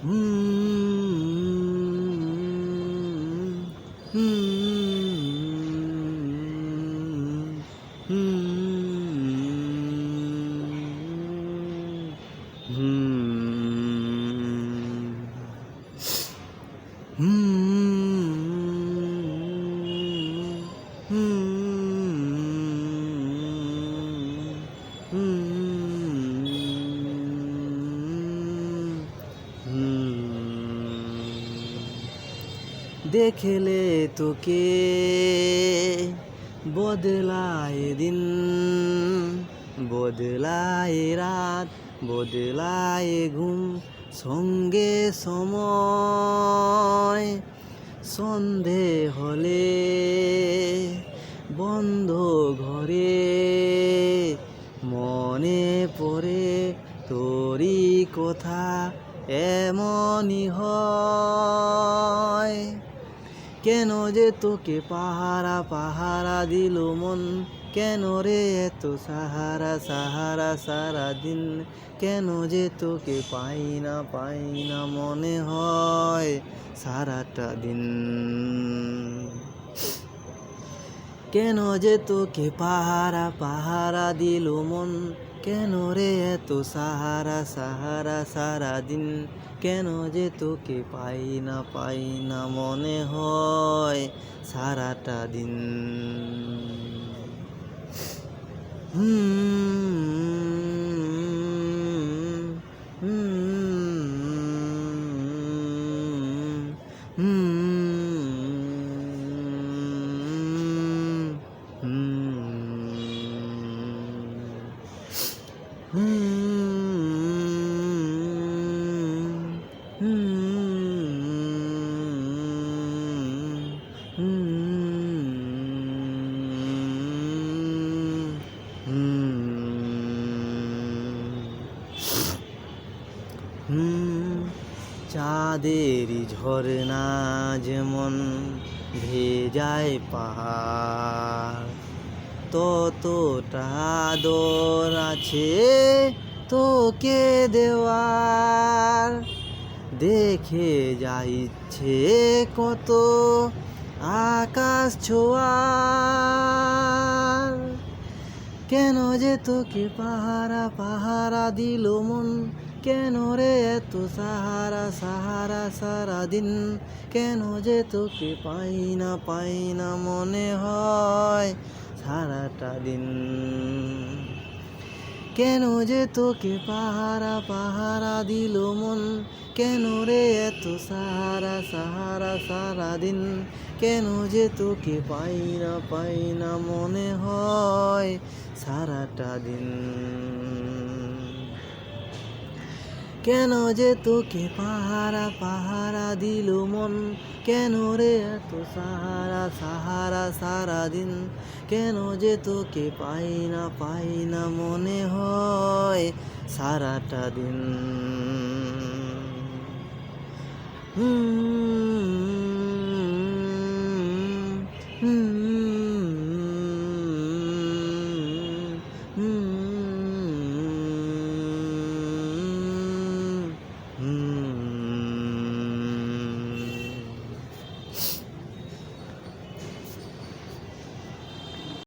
হুম, দেখলে তোকে বদলায় দিন, বদলায় রাত, বদলায় ঘুম, সঙ্গে সময় সন্ধে হলে বন্ধ ঘরে মনে পড়ে তোরই কথা, এমনই হয়। কেন যে তোকে পাহারা পাহারা দিল মন, কেন রে এত সাহারা সাহারা সারাদিন, কেন যে তোকে পাই না মনে হয় সারাটা দিন। কেন যে তোকে পাহারা পাহারা দিল মন, কেন রে এত সাহারা সাহারা সারাদিন, কেন যে তোকে পাই না মনে হয় সারাটা দিন। চাঁদেরই ঝরনা যেমন ভেজায় পাহাড়, ততটা আদর আছে তোকে দেওয়ার। দেখে যা ইচ্ছে কত আকাশ ছোঁয়ার, কেন যে তোকে পাহারা পাহারা দিল মন, কেন রে এত সাহারা সাহারা সারাদিন, কেন যে তোকে পাই না মনে হয় সারাটা দিন। কেন যে তোকে পাহারা পাহারা দিল মন, কেন রে এত সাহারা সাহারা সারাদিন, কেন যে তোকে পাই না মনে হয় সারাটা দিন। কেন যে তোকে পাহারা পাহারা দিল মন, কেন রে এত সাহারা সাহারা সারাদিন, কেন যে তোকে পাই না মনে হয় সারাটা দিন।